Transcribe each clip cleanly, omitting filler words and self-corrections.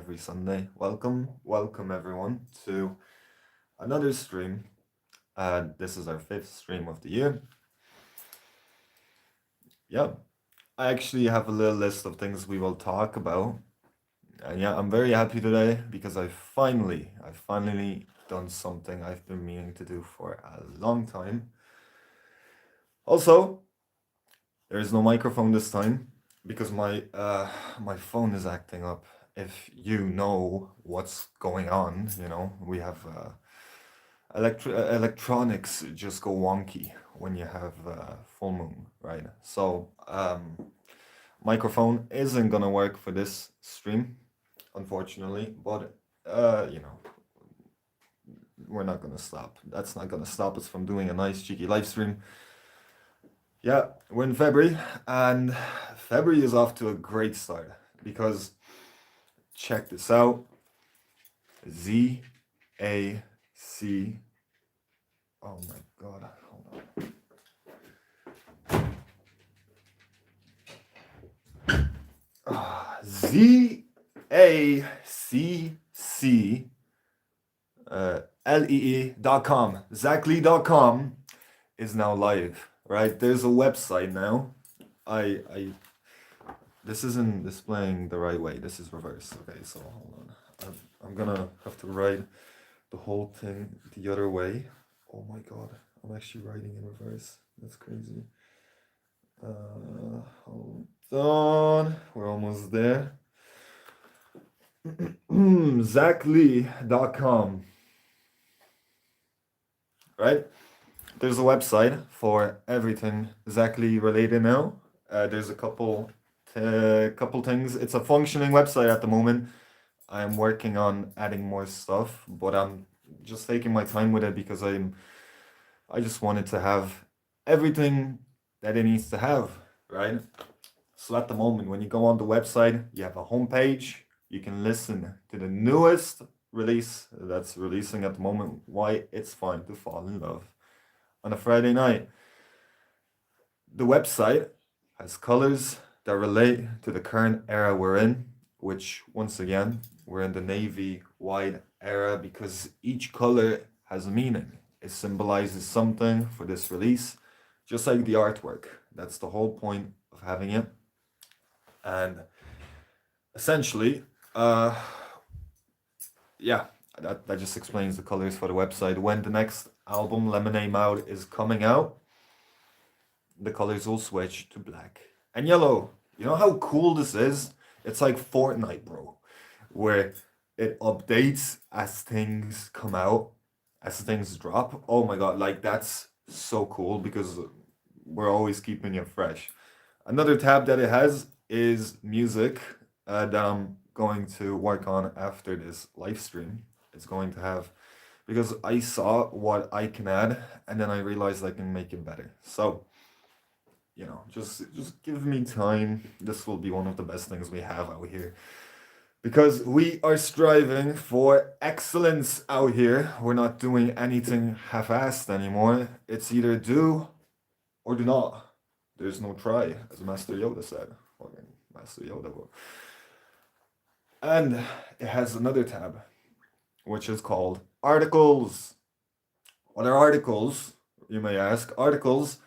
every Sunday. Welcome everyone to another stream. This is our fifth stream of the year. Yeah, I actually have a little list of things we will talk about. And yeah, I'm very happy today because I finally done something I've been meaning to do for a long time. Also, there is no microphone this time because my phone is acting up. If you know what's going on, we have electronics just go wonky when you have full moon, right? So microphone isn't gonna work for this stream, unfortunately. But we're not gonna stop. That's not gonna stop us from doing a nice cheeky live stream. Yeah, we're in February, and February is off to a great start because check this out. Z-A-C. Oh my god, hold on. Z-A-C-C Lee.com. Zackley.com is now live, right? There's a website now. I this isn't displaying the right way. This is reverse. Okay, so hold on. I'm gonna have to write the whole thing the other way. Oh my god, I'm actually writing in reverse. That's crazy. Hold on. We're almost there. Zackley.com. Right? There's a website for everything Zachly related now. There's a couple things. It's a functioning website at the moment. I'm working on adding more stuff, but I'm just taking my time with it because I just wanted to have everything that it needs to have, right? So at the moment, when you go on the website, you have a homepage. You can listen to the newest release that's releasing at the moment. Why It's Fine to Fall in Love on a Friday night. The website has colors that relate to the current era we're in, which once again, we're in the navy white era because each color has a meaning. It symbolizes something for this release, just like the artwork. That's the whole point of having it. And essentially, yeah, that just explains the colors for the website. When the next album, Lemonade Mouth, is coming out, the colors will switch to black and yellow. You know how cool this is? It's like Fortnite, bro, where it updates as things come out, as things drop. Oh my god, like that's so cool because we're always keeping it fresh. Another tab that it has is music that I'm going to work on after this live stream. It's going to have, because I saw what I can add and then I realized I can make it better. So, just give me time. This will be one of the best things we have out here. Because we are striving for excellence out here. We're not doing anything half-assed anymore. It's either do or do not. There's no try, as Master Yoda said. Fucking Master Yoda. And it has another tab, which is called Articles. What are articles? You may ask. Articles.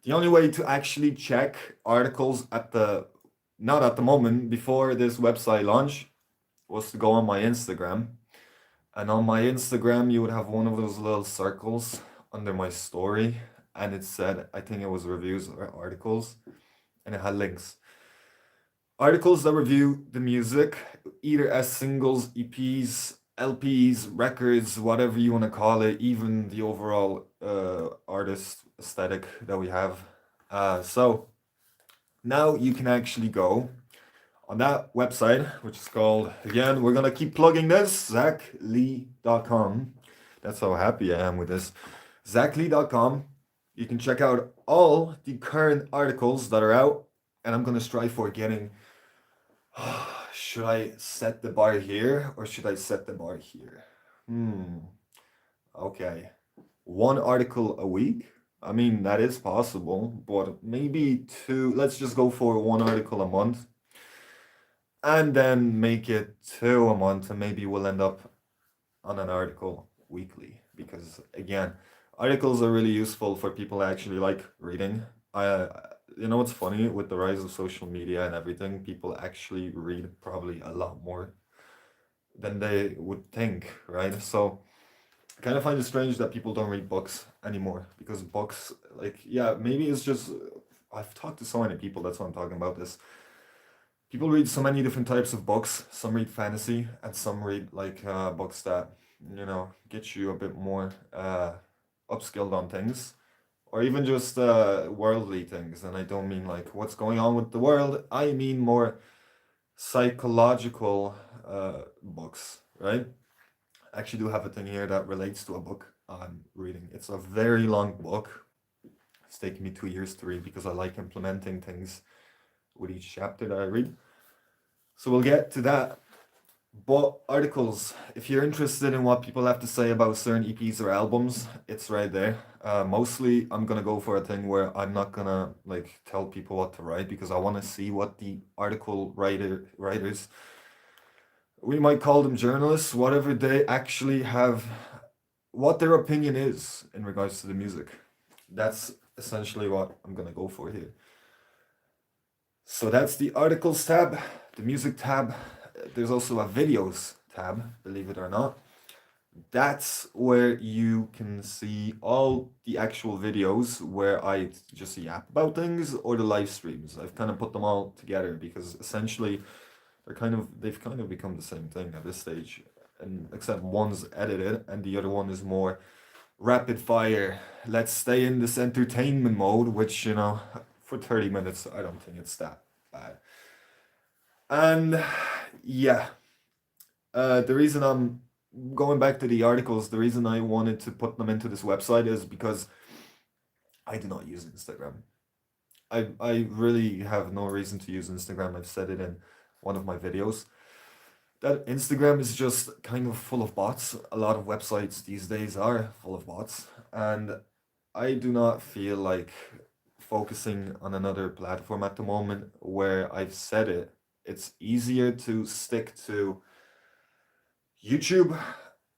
The only way to actually check articles not at the moment, before this website launch, was to go on my Instagram. And on my Instagram, you would have one of those little circles under my story. And it said, I think it was reviews or articles. And it had links. Articles that review the music, either as singles, EPs, LPs, records, whatever you want to call it, even the overall artist aesthetic that we have. So now you can actually go on that website, which is called, again, we're going to keep plugging this, Zackley.com. That's how happy I am with this. Zackley.com. You can check out all the current articles that are out, and I'm going to strive for getting... Should I set the bar here or should I set the bar here? Okay. One article a week? I mean, that is possible, but maybe two. Let's just go for one article a month. and then make it 2 a month, and maybe we'll end up on an article weekly. Because again, articles are really useful for people that actually like reading. I, you know what's funny with the rise of social media and everything, people actually read probably a lot more than they would think, right? So I kind of find it strange that people don't read books anymore because books, like, yeah, maybe it's just I've talked to so many people. That's why I'm talking about this. People read so many different types of books. Some read fantasy, and some read like books that get you a bit more upskilled on things, or even just worldly things. And I don't mean like what's going on with the world. I mean more psychological books, right? I actually do have a thing here that relates to a book I'm reading. It's a very long book. It's taken me 2 years to read because I like implementing things with each chapter that I read. So we'll get to that. But articles, if you're interested in what people have to say about certain EPs or albums, it's right there. Mostly, I'm gonna go for a thing where I'm not gonna like tell people what to write because I want to see what the article writers, we might call them journalists, whatever they actually have, what their opinion is in regards to the music. That's essentially what I'm gonna go for here. So that's the articles tab, the music tab. There's also a videos tab, believe it or not. That's where you can see all the actual videos where I just yap about things or the live streams. I've kind of put them all together because essentially they've kind of become the same thing at this stage. And except one's edited and the other one is more rapid fire. Let's stay in this entertainment mode, which, for 30 minutes, I don't think it's that bad. And yeah, the reason I'm going back to the articles, the reason I wanted to put them into this website is because I do not use Instagram. I really have no reason to use Instagram. I've said it in one of my videos that Instagram is just kind of full of bots. A lot of websites these days are full of bots, and I do not feel like focusing on another platform at the moment where I've said it. It's easier to stick to YouTube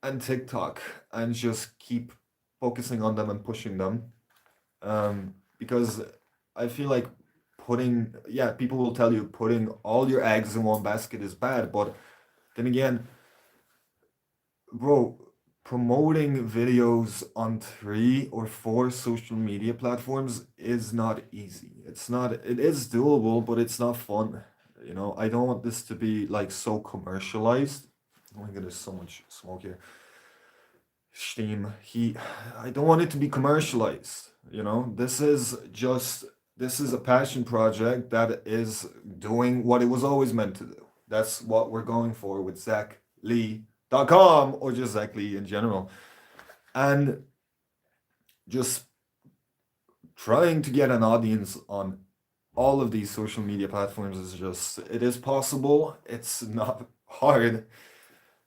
and TikTok and just keep focusing on them and pushing them. Because I feel like people will tell you putting all your eggs in one basket is bad, but then again, bro, promoting videos on 3 or 4 social media platforms is not easy. It is doable, but it's not fun. I don't want this to be like so commercialized. Oh my god, there's so much smoke here. Steam, I don't want it to be commercialized. This is a passion project that is doing what it was always meant to do. That's what we're going for with ZachLee.com or just Zach Lee in general. And just trying to get an audience on all of these social media platforms it is possible. It's not hard,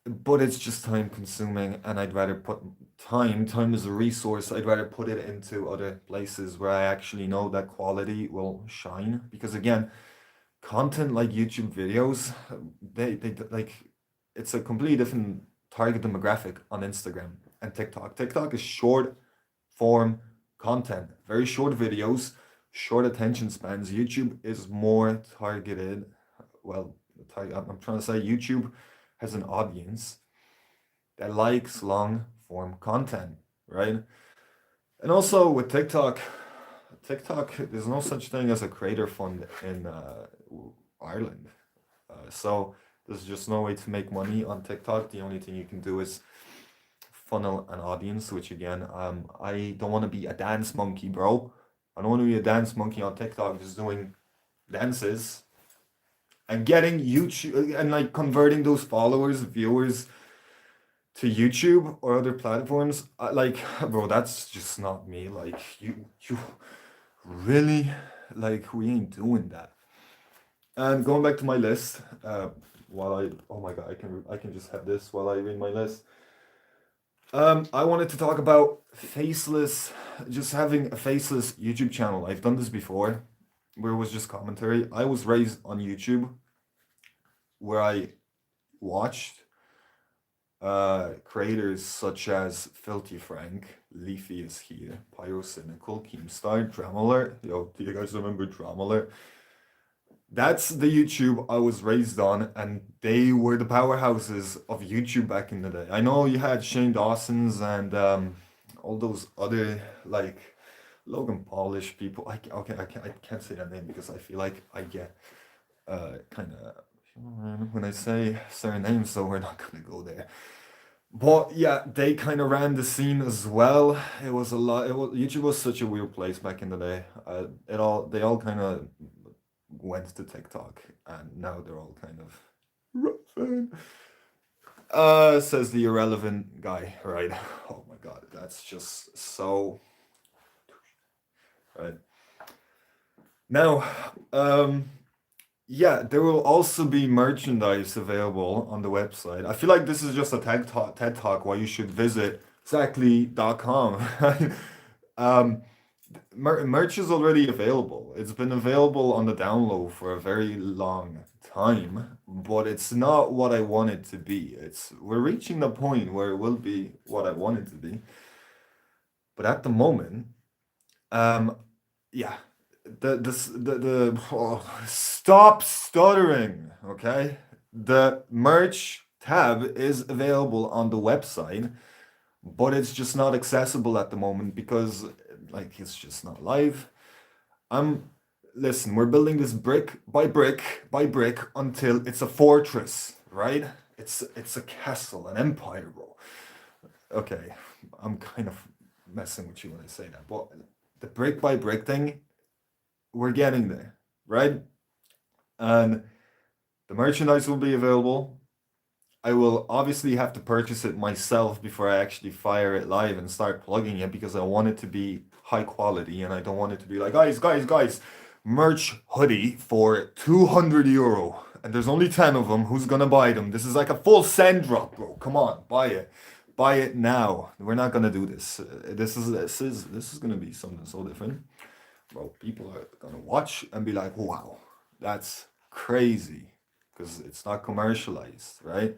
but it's just time consuming, and I'd rather put time is a resource. I'd rather put it into other places where I actually know that quality will shine. Because again, content like YouTube videos, they like, it's a completely different target demographic on Instagram and TikTok. TikTok is short form content, very short videos, short attention spans. YouTube is more targeted. Well, I'm trying to say YouTube has an audience that likes long form content, right? And also with TikTok, there's no such thing as a creator fund in Ireland. So there's just no way to make money on TikTok. The only thing you can do is funnel an audience, which again, I don't want to be a dance monkey, bro. I don't want to be a dance monkey on TikTok just doing dances and getting YouTube and like converting those followers, viewers to YouTube or other platforms. Like, bro, that's just not me. Like, you really, like, we ain't doing that. And going back to my list, oh my god, I can just have this while I read my list. I wanted to talk about just having a faceless YouTube channel. I've done this before, where it was just commentary. I was raised on YouTube. where I watched creators such as Filthy Frank, Leafy is here, Pyrocynical, Keemstar, Dramalert. Yo, do you guys remember Dramalert? That's the YouTube I was raised on, and they were the powerhouses of YouTube back in the day. I know you had Shane Dawson's and all those other like Logan Polish people. Okay, I can't say that name because I feel like I get kind of when I say certain names, so we're not gonna go there. But yeah, they kind of ran the scene as well. It was a lot. YouTube was such a weird place back in the day. They all kind of went to TikTok, and now they're all kind of rough. Says the irrelevant guy, right? Oh my god, that's just so right. Now, yeah, there will also be merchandise available on the website. I feel like this is just a TED Talk why you should visit exactly.com. um, merch is already available. It's been available on the download for a very long time, but it's not what I want it to be. We're reaching the point where it will be what I want it to be. But at the moment, um, yeah, stop stuttering, okay? The merch tab is available on the website, but it's just not accessible at the moment because like it's just not live. I'm Listen, we're building this brick by brick until it's a fortress, right? It's a castle, an empire, bro. Okay, I'm kind of messing with you when I say that, but the brick by brick thing, we're getting there, right? And the merchandise will be available. I will obviously have to purchase it myself before I actually fire it live and start plugging it because I want it to be high quality and I don't want it to be like, guys, merch hoodie for €200 and there's only 10 of them. Who's gonna buy them? This is like a full send drop, bro. Come on, buy it. Buy it now. We're not gonna do this. This is gonna be something so different. Bro, people are gonna watch and be like, wow, that's crazy. Because it's not commercialized, right?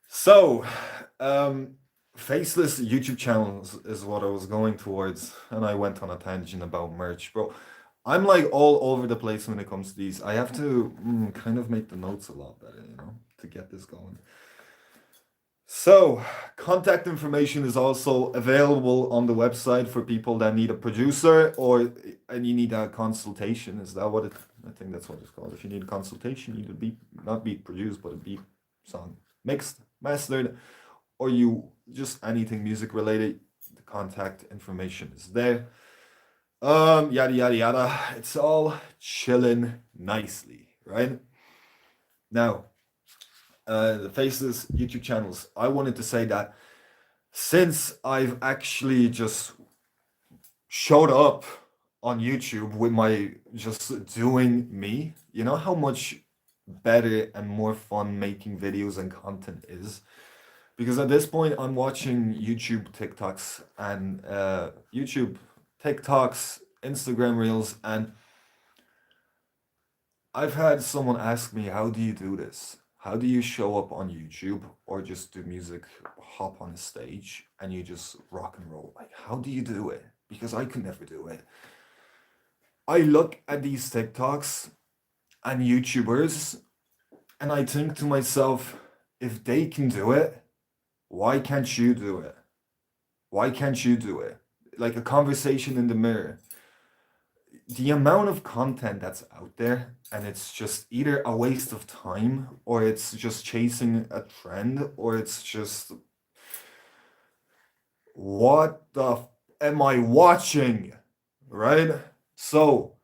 So, um, faceless YouTube channels is what I was going towards, and I went on a tangent about merch, bro. I'm like all over the place when it comes to these. I have to kind of make the notes a lot better, to get this going. So, contact information is also available on the website for people that need a producer and you need a consultation. Is that what it? I think that's what it's called. If you need a consultation, you need a beat, not beat produced, but a beat song mixed, mastered, or you just anything music related. The contact information is there. Yada yada yada. It's all chilling nicely, right? Now, the faceless YouTube channels. I wanted to say that since I've actually just showed up on YouTube with my just doing me, you know how much better and more fun making videos and content is? Because at this point, I'm watching YouTube TikToks and Instagram Reels, and I've had someone ask me, how do you do this? How do you show up on YouTube or just do music, hop on a stage and you just rock and roll? Like, how do you do it? Because I could never do it. I look at these TikToks and YouTubers and I think to myself, if they can do it, why can't you do it? Why can't you do it? Like a conversation in the mirror. The amount of content that's out there, and it's just either a waste of time or it's just chasing a trend or it's just what the am I watching, right? So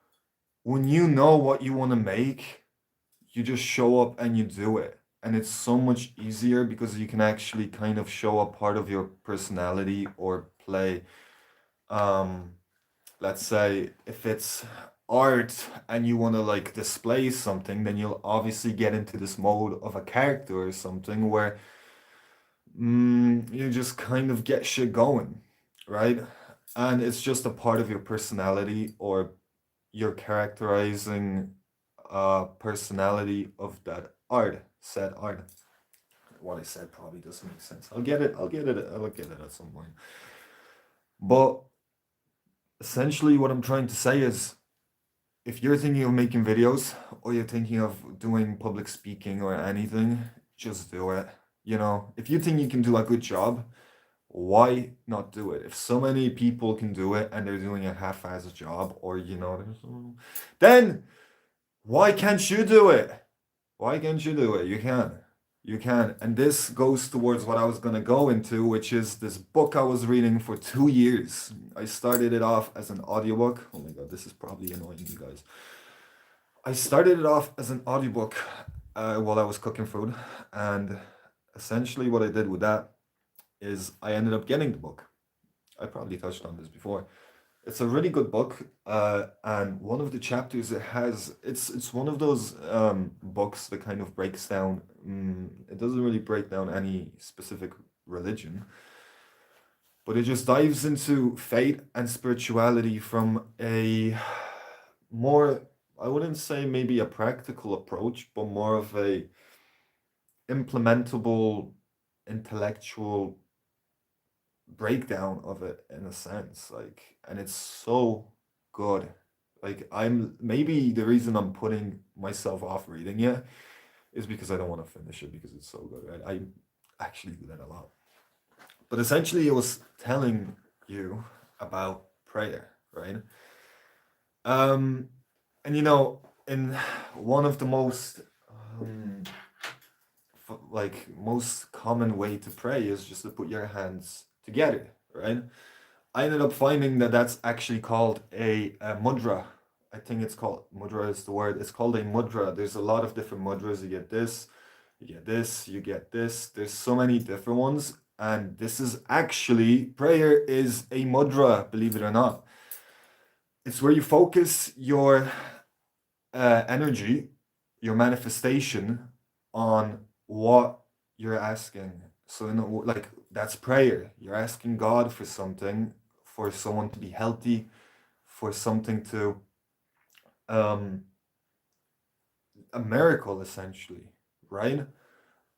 when you know what you want to make, you just show up and you do it, and it's so much easier because you can actually kind of show a part of your personality or play let's say if it's art and you want to like display something, then you'll obviously get into this mode of a character or something where you just kind of get shit going, right? And it's just a part of your personality, or you're characterizing a personality of that said art. What I said probably doesn't make sense. I'll get it at some point. But essentially what I'm trying to say is, if you're thinking of making videos or you're thinking of doing public speaking or anything, just do it. If you think you can do a good job, why not do it? If so many people can do it and they're doing a half-assed job, or then why can't you do it? Why can't you do it? You can. You can. And this goes towards what I was going to go into, which is this book I was reading for 2 years. I started it off as an audiobook. Oh my God, this is probably annoying you guys. I started it off as an audiobook while I was cooking food. And essentially what I did with that is I ended up getting the book. I probably touched on this before. It's a really good book, and one of the chapters it's one of those books that kind of breaks down. It doesn't really break down any specific religion, but it just dives into faith and spirituality from a more, I wouldn't say maybe a practical approach, but more of a implementable, intellectual breakdown of it, in a sense, and it's so good. I'm maybe the reason I'm putting myself off reading it is because I don't want to finish it because it's so good, right? I actually do that a lot. But essentially it was telling you about prayer, right? And in one of the most most common way to pray is just to put your hands together, right? I ended up finding that that's actually called a mudra. I think it's called mudra is the word. It's called a mudra. There's a lot of different mudras. You get this, you get this, you get this. There's so many different ones. And this is actually, prayer is a mudra, believe it or not. It's where you focus your energy, your manifestation on what you're asking. So, that's prayer. You're asking God for something, for someone to be healthy, for something to, a miracle, essentially, right?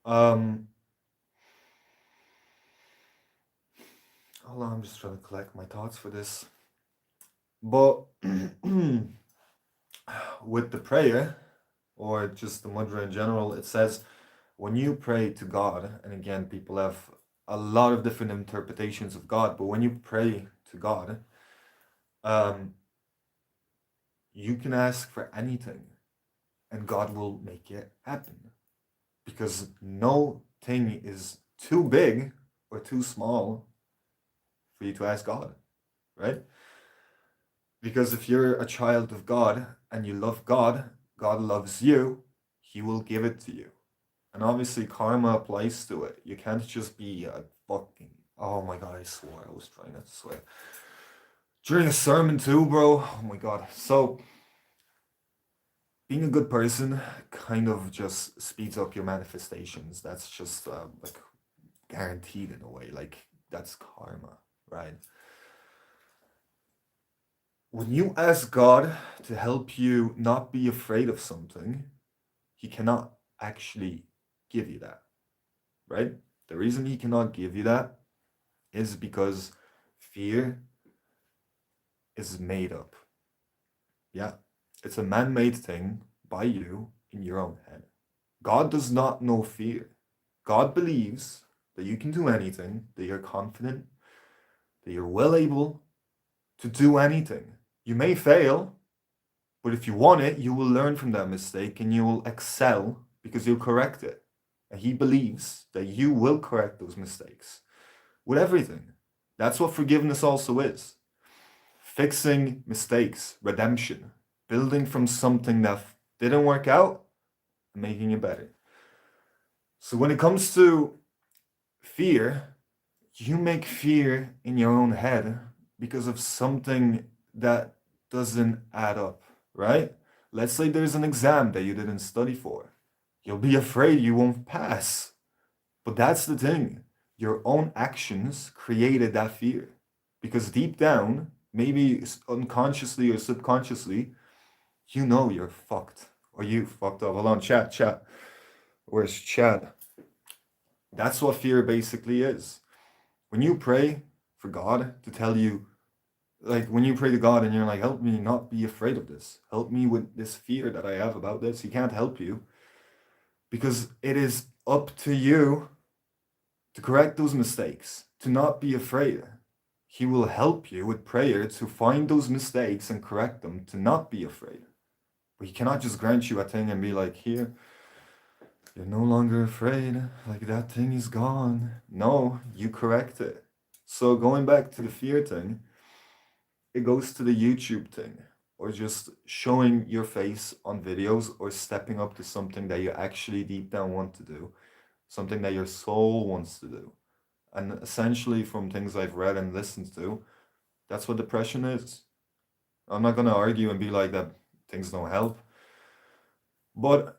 Hold on, I'm just trying to collect my thoughts for this. But with the prayer, or just the mudra in general, it says, when you pray to God, and again, people have a lot of different interpretations of God, but when you pray to God, you can ask for anything and God will make it happen, because no thing is too big or too small for you to ask God, right? Because if you're a child of God and you love God, God loves you, He will give it to you. And obviously karma applies to it. You can't just be a fucking... Oh my God, I swore. I was trying not to swear. During a sermon too, bro. Oh my God. So, being a good person kind of just speeds up your manifestations. That's just guaranteed in a way. That's karma, right? When you ask God to help you not be afraid of something, He cannot actually give you that, right? The reason He cannot give you that is because fear is made up. Yeah, it's a man-made thing by you in your own head. God does not know fear. God believes that you can do anything, that you're confident, that you're well able to do anything. You may fail, but if you want it, you will learn from that mistake and you will excel because you'll correct it. And He believes that you will correct those mistakes with everything. That's what forgiveness also is. Fixing mistakes, redemption, building from something that didn't work out, and making it better. So when it comes to fear, you make fear in your own head because of something that doesn't add up, right? Let's say there's an exam that you didn't study for. You'll be afraid you won't pass. But that's the thing. Your own actions created that fear. Because deep down, maybe unconsciously or subconsciously, you know you're fucked. Or you fucked up. Hold on, chat. Where's Chad? That's what fear basically is. When you pray for God to tell you, like when you pray to God and you're like, help me not be afraid of this, help me with this fear that I have about this, He can't help you because it is up to you to correct those mistakes, to not be afraid. He will help you with prayer to find those mistakes and correct them, to not be afraid. But He cannot just grant you a thing and be like, here, you're no longer afraid, like that thing is gone. No, you correct it. So going back to the fear thing, it goes to the YouTube thing, or just showing your face on videos, or stepping up to something that you actually deep down want to do, something that your soul wants to do. And essentially, from things I've read and listened to, that's what depression is. I'm not going to argue and be like that things don't help. But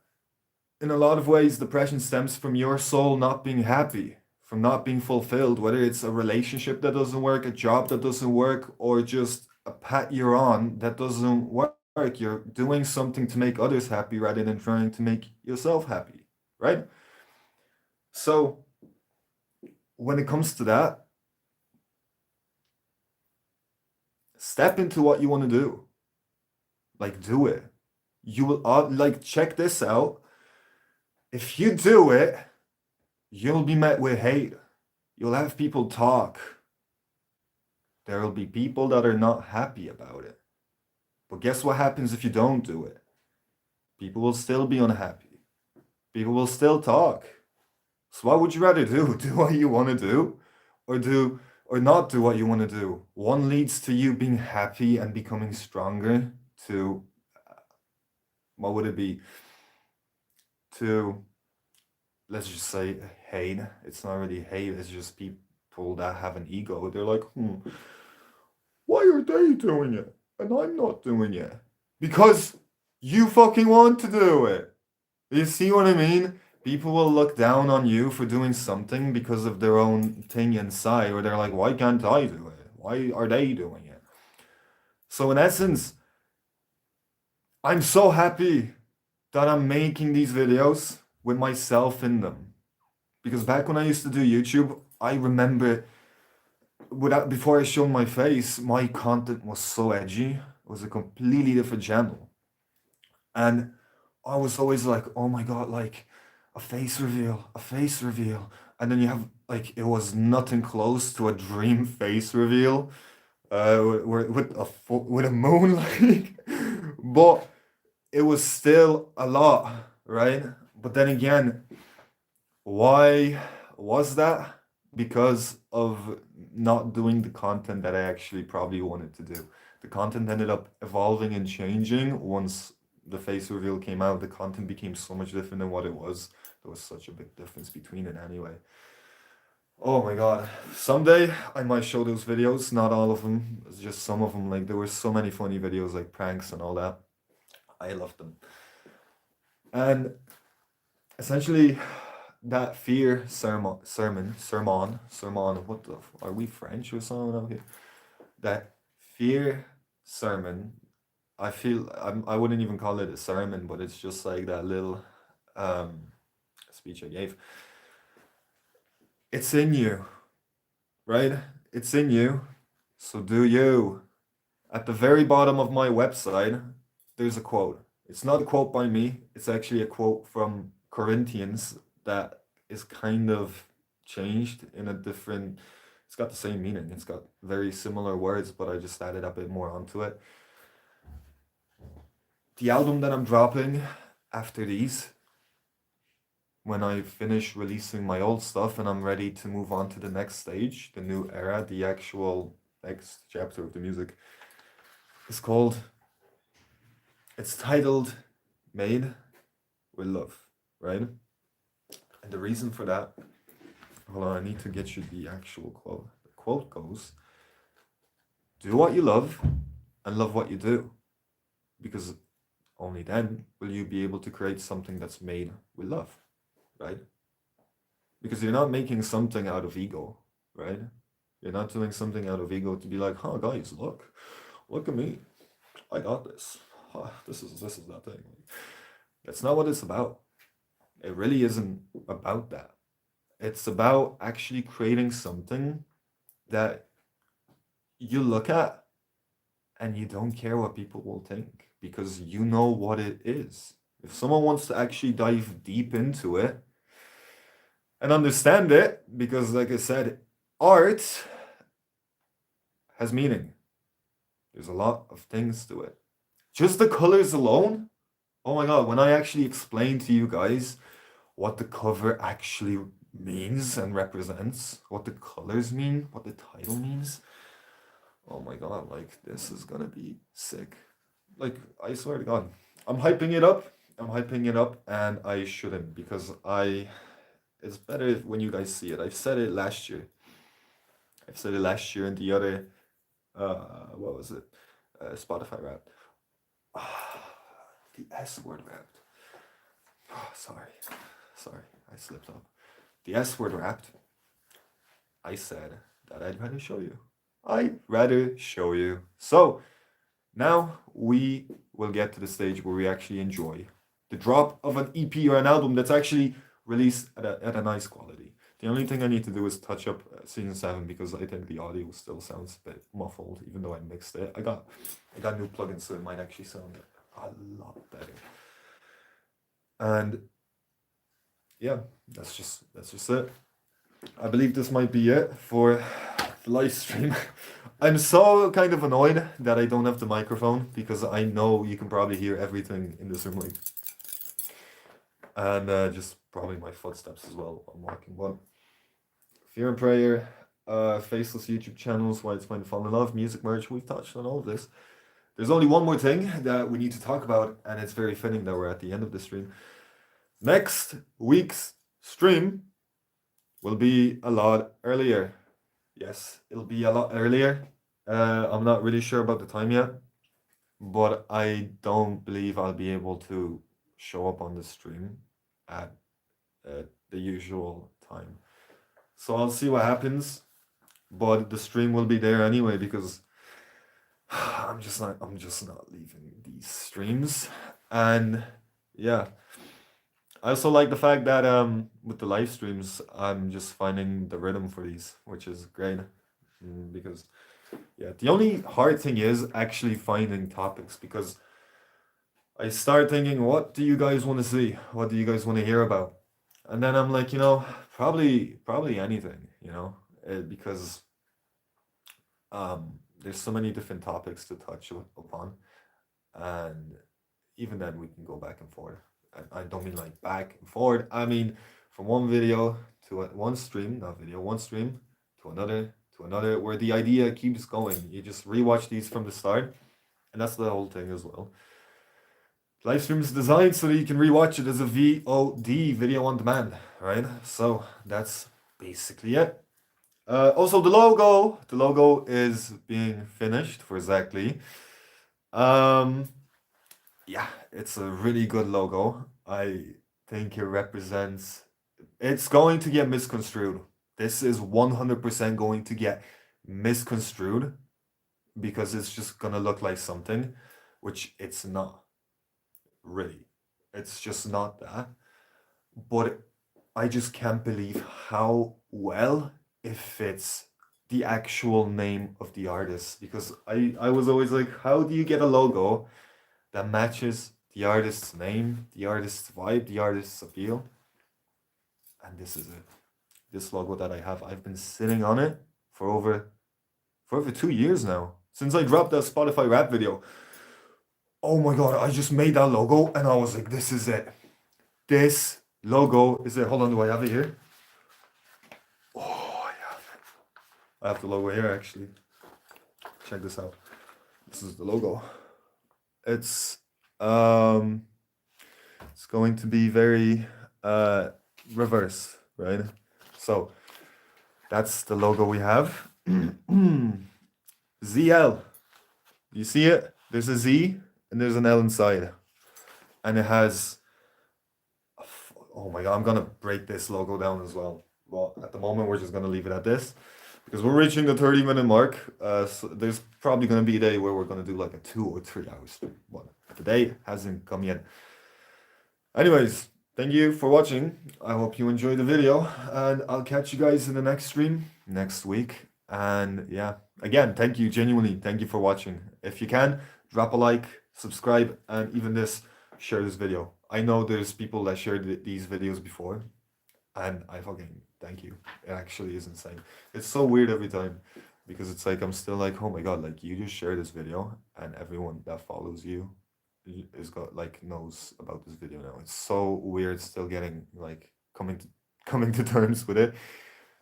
in a lot of ways, depression stems from your soul not being happy, from not being fulfilled, whether it's a relationship that doesn't work, a job that doesn't work, or just a pat you're on that doesn't work. You're doing something to make others happy rather than trying to make yourself happy, right? So when it comes to that, step into what you want to do. Like, do it. You will, like, check this out. If you do it, you'll be met with hate. You'll have people talk. There will be people that are not happy about it. But guess what happens if you don't do it? People will still be unhappy. People will still talk. So what would you rather do? Do what you want to do? Or not do what you want to do? One leads to you being happy and becoming stronger to, what would it be? To, let's just say, hate. It's not really hate, it's just people that have an ego. They're like, why are they doing it and I'm not doing it? Because you fucking want to do it. You see what I mean? People will look down on you for doing something because of their own thing inside, or they're like, why can't I do it? Why are they doing it? So in essence, I'm so happy that I'm making these videos with myself in them. Because back when I used to do YouTube, I remember before I showed my face, my content was so edgy. It was a completely different channel. And I was always like, oh my God, like a face reveal, a face reveal. And then you have, like, it was nothing close to a dream face reveal with a moon, like, but it was still a lot, right? But then again, why was that? Because of not doing the content that I actually probably wanted to do. The content ended up evolving and changing once the face reveal came out. The content became so much different than what it was. There was such a big difference between it anyway. Oh my God. Someday I might show those videos, not all of them, it's just some of them. Like, there were so many funny videos, like pranks and all that. I loved them. And essentially, that fear sermon, what the, are we French or something out here? That fear sermon, I wouldn't even call it a sermon, but it's just like that little speech I gave. It's in you, right? It's in you, so do you. At the very bottom of my website, there's a quote. It's not a quote by me, it's actually a quote from Corinthians that is kind of changed in a different, it's got the same meaning, it's got very similar words, but I just added a bit more onto it. The album that I'm dropping after these, when I finish releasing my old stuff and I'm ready to move on to the next stage, the new era, the actual next chapter of the music, is called, it's titled Made with Love, right? And the reason for that, hold on, I need to get you the actual quote. The quote goes, do what you love and love what you do, because only then will you be able to create something that's made with love, right? Because you're not making something out of ego, right? You're not doing something out of ego to be like, oh guys, look at me, I got this. This is that thing. That's not what it's about. It really isn't about that. It's about actually creating something that you look at and you don't care what people will think because you know what it is. If someone wants to actually dive deep into it and understand it, because like I said, art has meaning. There's a lot of things to it. Just the colors alone. Oh my god, when I actually explain to you guys what the cover actually means and represents, what the colors mean, what the title means, oh my god, like this is gonna be sick. Like, I swear to god. I'm hyping it up. I'm hyping it up and I shouldn't because it's better when you guys see it. I've said it last year. I've said it last year in the other what was it? Spotify rap. The S word wrapped. Sorry. Sorry, I slipped up. The S word wrapped. I said that I'd rather show you. I'd rather show you. So now we will get to the stage where we actually enjoy the drop of an EP or an album that's actually released at a nice quality. The only thing I need to do is touch up season 7 because I think the audio still sounds a bit muffled, even though I mixed it. I got new plugins, so it might actually sound a lot better. And yeah, that's just it. I believe this might be it for the live stream. I'm so kind of annoyed that I don't have the microphone because I know you can probably hear everything in this room, like, and just probably my footsteps as well while I'm walking. But Fear and Prayer, faceless YouTube channels, why it's fine to fall in love, music merch, we've touched on all of this. There's only one more thing that we need to talk about, and it's very fitting that we're at the end of the stream. Next week's stream will be a lot earlier. Yes, it'll be a lot earlier. I'm not really sure about the time yet, but I don't believe I'll be able to show up on the stream at the usual time. So I'll see what happens, but the stream will be there anyway because I'm just not leaving these streams. And yeah, I also like the fact that with the live streams I'm just finding the rhythm for these, which is great. Because yeah, the only hard thing is actually finding topics because I start thinking, what do you guys want to see? What do you guys want to hear about? And then I'm like, probably anything, because there's so many different topics to touch upon, and even then we can go back and forth. I don't mean like back and forth. I mean from one video to one stream, not video, one stream to another, where the idea keeps going. You just rewatch these from the start, and that's the whole thing as well. Live stream is designed so that you can rewatch it as a VOD, video on demand, right? So that's basically it. Also, the logo is being finished for exactly. Yeah, it's a really good logo. I think it represents. It's going to get misconstrued. This is 100% going to get misconstrued because it's just gonna look like something, which it's not. Really, it's just not that. But I just can't believe how well it fits the actual name of the artist because I was always like, how do you get a logo that matches the artist's name, the artist's vibe, the artist's appeal? And this is it. This logo that I have, I've been sitting on it for over 2 years now, since I dropped that Spotify rap video. Oh my god, I just made that logo and I was like, this is it. This logo is it. Hold on, do I have it here? Oh, I have the logo here actually. Check this out. This is the logo. It's going to be very reverse, right? So that's the logo we have. ZL. You see it? There's a Z and there's an L inside. And it has, oh my god, I'm gonna break this logo down as well. Well, at the moment we're just gonna leave it at this because we're reaching the 30-minute mark. So there's probably gonna be a day where we're gonna do like a 2 or 3 hour stream. But the day hasn't come yet. Anyways, Thank you for watching. I hope you enjoyed the video, and I'll catch you guys in the next stream next week. And yeah, again, thank you, genuinely, thank you for watching. If you can, drop a like, subscribe, and even share this video. I know there's people that shared these videos before, and I fucking thank you. It actually is insane. It's so weird every time because it's like I'm still like, oh my god, like you just share this video, and everyone that follows you is got like knows about this video now. It's so weird still getting like coming to terms with it,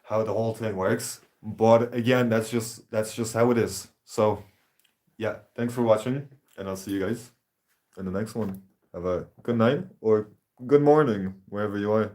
how the whole thing works. But again, that's just how it is. So yeah, thanks for watching, and I'll see you guys in the next one. Have a good night or good morning wherever you are.